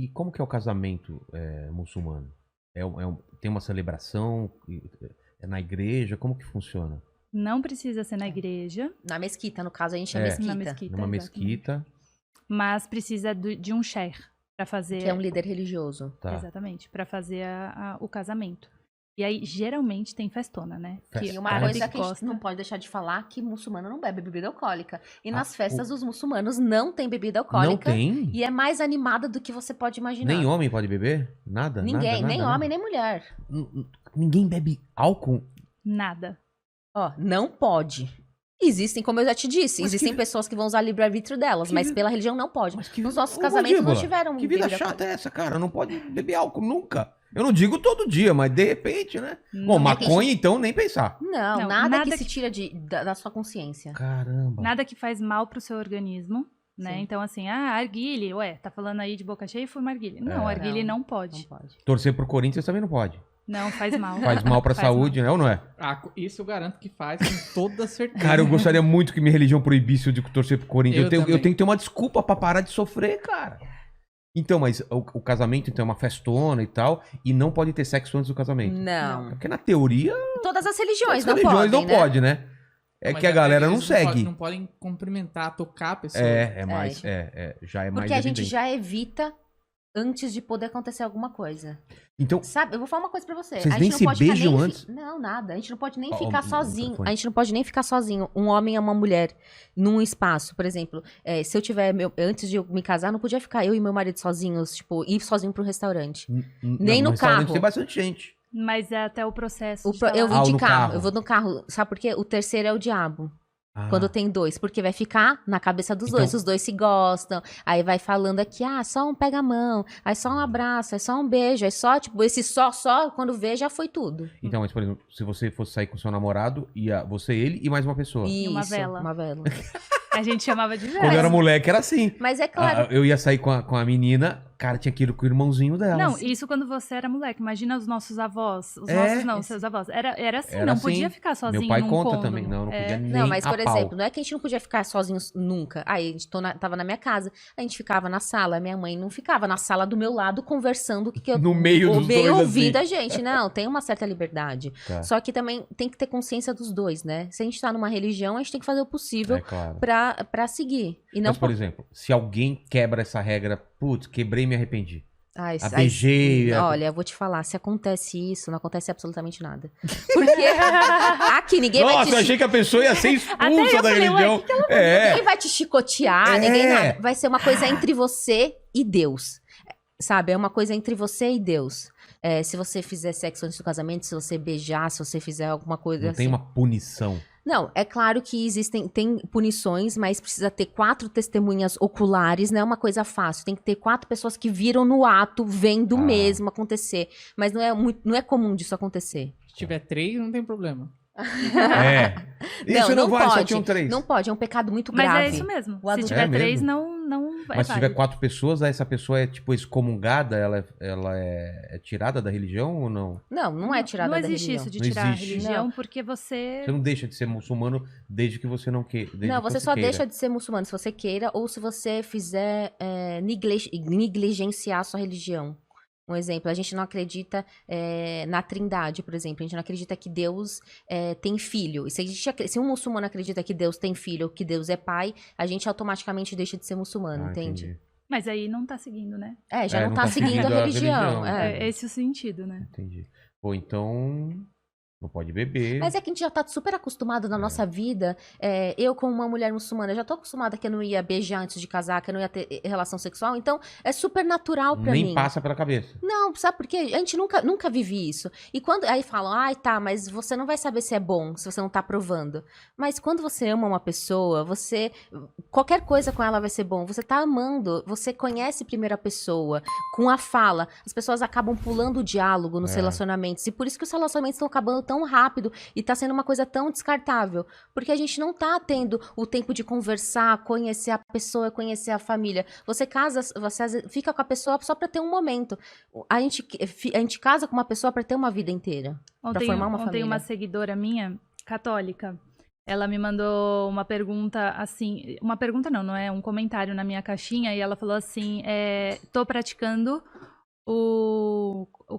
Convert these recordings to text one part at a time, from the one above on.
E como que é o casamento muçulmano? Tem uma celebração? É na igreja? Como que funciona? Não precisa ser na igreja. Na mesquita, no caso, a gente é É. mesquita. Na mesquita. Numa exatamente. mesquita? Mas precisa de um sheikh para fazer. Que é um líder religioso. Tá. Exatamente, para fazer o casamento. E aí, geralmente, tem festona, né? Festa. E uma Árabe coisa que a gente não pode deixar de falar, que muçulmano não bebe bebida alcoólica. E nas festas dos muçulmanos não tem bebida alcoólica. Não tem? E é mais animada do que você pode imaginar. Nem homem pode beber? Nada? Ninguém, nada, nem nada, homem, nem mulher. Ninguém bebe álcool? Nada. Ó, não pode. Existem, como eu já te disse, Mas existem que- pessoas que vão usar livre-arbítrio delas, mas pela religião não pode. Mas que- Nos nossos Ô, casamentos não mandíbula, tiveram Que vida bebida chata alcoólica. é essa, cara? Não pode beber álcool nunca. Eu não digo todo dia, mas de repente, né? Bom, Não, maconha, então, nem pensar. Não, Não, nada, nada que se que- tira da sua consciência. Caramba. Nada que faz mal pro seu organismo, né? Sim. Então, assim, arguile, tá falando aí de boca cheia e fuma arguile. Não, arguile não Não pode. pode. Torcer pro Corinthians também não pode. Não, faz mal. Faz mal pra Faz saúde, né? Ou não é? Isso eu garanto que faz com toda certeza. Cara, eu gostaria muito que minha religião proibisse eu de torcer pro Corinthians. Eu Eu tenho também. que ter uma desculpa pra parar de sofrer, cara. Então, mas o casamento, então, é uma festona e tal, e não pode ter sexo antes do casamento. Não. Porque na teoria, Todas as religiões as não religiões podem, não né? pode, né? É Mas que a galera não eles segue. Não podem cumprimentar, tocar a pessoa. É mais, já é mais Porque a gente evidente. já evita antes de poder acontecer alguma coisa. Então, Sabe, eu vou falar uma coisa pra você. Vocês a nem gente se não pode ficar beijam nem antes? Não, nada. A gente não pode nem Ó, ficar ó, sozinho. microfone. A gente não pode nem ficar sozinho. Um homem e uma mulher num espaço, por exemplo. Se eu tiver... antes de eu me casar, não podia ficar eu e meu marido sozinhos, tipo, ir sozinho pro restaurante. Nem no restaurante carro. Tem bastante gente. Mas é até o processo. Eu vou Ah, de no carro. carro. Eu vou no carro. Sabe por quê? O terceiro é o diabo. Ah, Quando tem dois, porque vai ficar na cabeça dos Então- dois. Os dois se gostam. Aí vai falando aqui, só um pega a mão, aí só um abraço, aí só um beijo, aí só, tipo, esse só, quando vê, já foi tudo. Então, mas, por exemplo, se você fosse sair com seu namorado, ia você, ele e mais uma pessoa. Isso, uma vela. Uma vela. A gente chamava de Quando eu vela. era moleque, era assim. Mas é claro. Eu ia sair com a menina, cara, tinha que ir com o irmãozinho dela. Não, isso quando você era moleque. Imagina os nossos avós. Os É, nossos não, seus avós. Era assim, Era não assim. podia ficar sozinho Meu pai num conta cômodo. também. Não podia nem Não, mas, a por pau. exemplo, não é que a gente não podia ficar sozinhos nunca. Aí a gente tava na minha casa, a gente ficava na sala, a minha mãe não ficava na sala do meu lado conversando o que eu No meio dos bem dois, ouvido assim. a gente. Não, tem uma certa liberdade. Tá. Só que também tem que ter consciência dos dois, né? Se a gente tá numa religião, a gente tem que fazer o possível É claro. pra seguir. E não Mas, por exemplo, se alguém quebra essa regra, putz, quebrei e me arrependi. Ai, A beijei. Olha, eu vou te falar, se acontece isso, não acontece absolutamente nada. Porque aqui ninguém vai Nossa, te eu achei que a pessoa ia ser Até expulsa eu da falei, religião. ninguém vai te chicotear, É. ninguém nada. Vai ser uma coisa entre você e Deus. Sabe? É uma coisa entre você e Deus. Se você fizer sexo antes do casamento, se você beijar, se você fizer alguma coisa Não assim. tem uma punição. Não, é claro que tem punições, mas precisa ter 4 testemunhas oculares, não é uma coisa fácil. Tem que ter 4 pessoas que viram no ato, vendo mesmo acontecer. Mas não é comum disso acontecer. Se tiver 3, não tem problema. É. Isso não, vai, só pode. tinham 3. Não pode, é um pecado muito Mas grave. é isso mesmo. O Se adulto- tiver É 3, mesmo? não vai. Mas se tiver 4 pessoas, aí essa pessoa é tipo excomungada, ela é tirada da religião ou não? Não é tirada Não da existe religião. isso de Não tirar existe. a religião, porque você. Você não deixa de ser muçulmano desde que você não queira. Não, você só deixa de ser muçulmano se você queira ou se você fizer negligenciar a sua religião. Um exemplo, a gente não acredita na trindade, por exemplo. A gente não acredita que Deus tem filho. E se um muçulmano acredita que Deus tem filho ou que Deus é pai, a gente automaticamente deixa de ser muçulmano, entende? Mas aí não tá seguindo, né? Já não tá seguindo a religião. É esse o sentido, né? Entendi. Pô, então não pode beber. Mas é que a gente já tá super acostumado na nossa vida. Eu, como uma mulher muçulmana, já tô acostumada que eu não ia beijar antes de casar, que eu não ia ter relação sexual. Então, é super natural pra mim. Nem passa pela cabeça. Não, sabe por quê? A gente nunca vive isso. E quando aí falam, tá, mas você não vai saber se é bom, se você não tá provando. Mas quando você ama uma pessoa, qualquer coisa com ela vai ser bom. Você tá amando, você conhece primeiro a pessoa, com a fala. As pessoas acabam pulando o diálogo nos relacionamentos. E por isso que os relacionamentos estão acabando tão rápido e tá sendo uma coisa tão descartável. Porque a gente não tá tendo o tempo de conversar, conhecer a pessoa, conhecer a família. Você casa, você fica com a pessoa só pra ter um momento. A gente casa com uma pessoa pra ter uma vida inteira. Pra formar uma Ontem família. uma seguidora minha, católica, Ela me mandou uma pergunta assim, uma pergunta não é um comentário na minha caixinha, e ela falou assim, tô praticando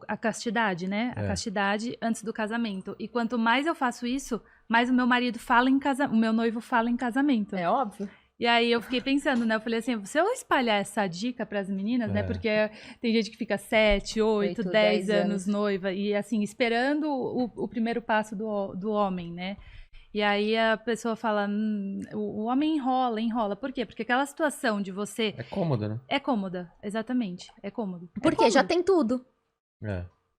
a castidade, né? A castidade antes do casamento. E quanto mais eu faço isso, mais o meu marido fala em casamento, o meu noivo fala em casamento. É óbvio. E aí eu fiquei pensando, né? Eu falei assim, se eu espalhar essa dica pras meninas, né? Porque tem gente que fica 7, 8, 10 anos noiva, e assim, esperando o primeiro passo do homem, né? E aí a pessoa fala, o homem enrola. Por quê? Porque aquela situação de você... É cômoda, né? É cômoda, exatamente. É cômodo. Porque já tem tudo.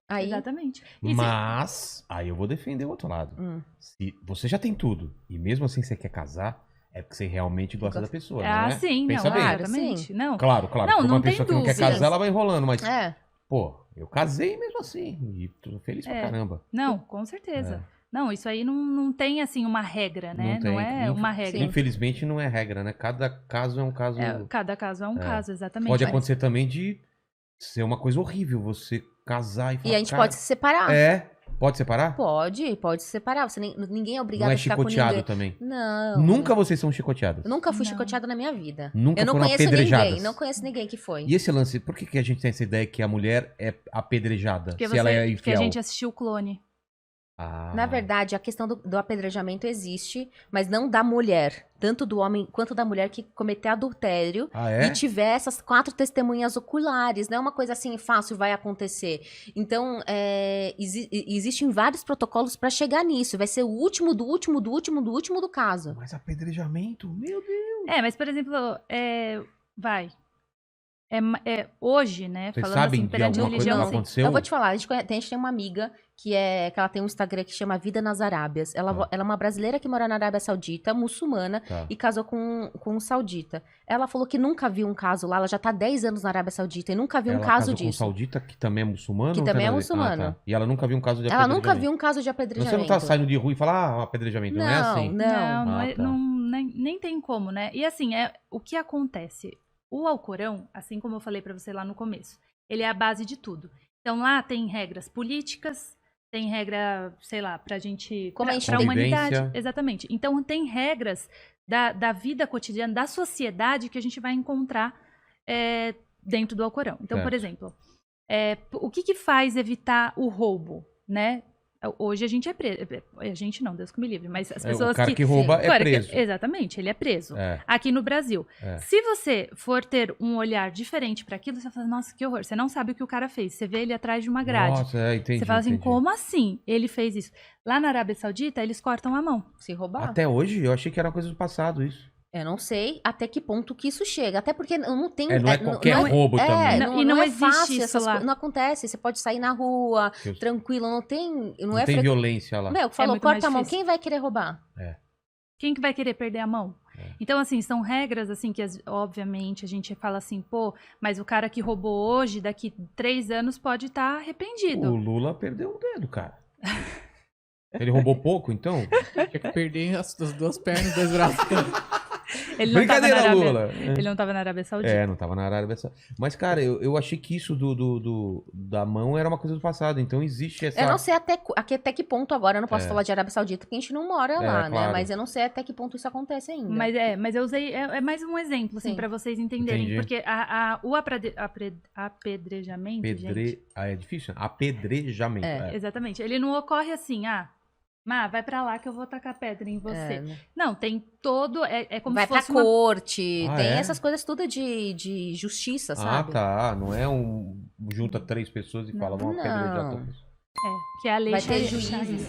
Aí... Exatamente. Mas, aí eu vou defender o outro lado. Se você já tem tudo, e mesmo assim você quer casar, é porque você realmente gosta da pessoa, né? Sim, Pensa não, bem. exatamente. Sim. Não. Claro. Não, Uma não pessoa que tem não quer dúvidas. casar, ela vai enrolando, mas... É. Pô, eu casei mesmo assim, e tô feliz pra caramba. Não, com certeza. Não, isso aí não tem, assim, uma regra, né? Não é uma regra. Infelizmente não é regra, né? Cada caso é um caso... Cada caso é um caso, exatamente. Pode acontecer também de ser uma coisa horrível, você casar e falar... E a gente pode se separar. Pode separar? Pode se separar. Ninguém é obrigado Não é a ficar com chicoteado ninguém. também? Não. Nunca vocês são chicoteadas? Eu nunca fui Não. chicoteada na minha vida. Nunca Eu não foram conheço apedrejadas? ninguém. Não conheço ninguém que foi. E esse lance, por que a gente tem essa ideia que a mulher é apedrejada? Porque, se ela é porque a infiel? gente assistiu o Clone. Na verdade, a questão do apedrejamento existe, mas não da mulher. Tanto do homem quanto da mulher que cometer adultério e tiver essas 4 testemunhas oculares. Não é uma coisa assim fácil, vai acontecer. Então, existem vários protocolos para chegar nisso. Vai ser o último do último do último do último do caso. Mas apedrejamento? Meu Deus! Mas, por exemplo, hoje, né? Vocês falando sabem assim, de perante a alguma coisa religião, que assim, aconteceu? Eu vou te falar, a gente tem uma amiga que ela tem um Instagram que chama Vida nas Arábias. Ela é uma brasileira que mora na Arábia Saudita, muçulmana, e casou com um saudita. Ela falou que nunca viu um caso lá, ela já tá 10 anos na Arábia Saudita e nunca viu um caso disso. Com um saudita que também é muçulmano? Que também é muçulmano. E ela nunca viu um caso de Ela apedrejamento? nunca viu um caso de apedrejamento. Você não tá saindo de rua e fala, apedrejamento, não é assim? Nem tem como, né? E assim, o que acontece? O Alcorão, assim como eu falei pra você lá no começo, ele é a base de tudo. Então lá tem regras políticas, tem regra, sei lá, pra gente... Como a gente pra tem humanidade. Exatamente. Então tem regras da vida cotidiana, da sociedade que a gente vai encontrar dentro do Alcorão. Então, por exemplo, o que faz evitar o roubo, né? Hoje a gente é preso. A gente não, Deus que me livre. Mas as pessoas o cara que rouba é preso. Exatamente, ele é preso. Aqui no Brasil. Se você for ter um olhar diferente para aquilo, você vai falar, nossa, que horror. Você não sabe o que o cara fez. Você vê ele atrás de uma grade. Nossa, entendi. Você fala assim, como assim ele fez isso? Lá na Arábia Saudita, eles cortam a mão. Se roubar. Até hoje? Eu achei que era uma coisa do passado isso. Eu não sei até que ponto que isso chega. Até porque não tem... não é qualquer roubo também. E não é existe fácil isso lá. Não acontece. Você pode sair na rua, tranquilo. Não tem... Não tem violência lá. Meu, falou, muito corta a mais mão. difícil. Quem vai querer roubar? Quem que vai querer perder a mão? Então, assim, são regras, assim, que obviamente a gente fala assim, pô, mas o cara que roubou hoje, daqui 3 anos pode estar arrependido. O Lula perdeu um dedo, cara. Ele roubou pouco, então? Tinha que perder as 2 pernas, 2 braços. Ele não Brincadeira, tava na Arábia, Lula. Ele não tava na Arábia Saudita. Não tava na Arábia Saudita. Mas, cara, eu achei que isso da mão era uma coisa do passado. Então existe essa... Eu não sei até que ponto agora, eu não posso falar de Arábia Saudita, porque a gente não mora lá, claro. né? Mas eu não sei até que ponto isso acontece ainda. Mas eu usei, é mais um exemplo, assim, pra vocês entenderem. Entendi. Porque o apedrejamento, gente... é difícil, né? Apedrejamento. Exatamente. Ele não ocorre assim, vai pra lá que eu vou tacar pedra em você. Não, tem todo... É como vai se fosse pra corte, Ah, tem é? essas coisas tudo de justiça, sabe? Tá. Não é junta 3 pessoas e fala, vamos apedrejar Não. todos. que é a lei Vai ter Sharia. juízes.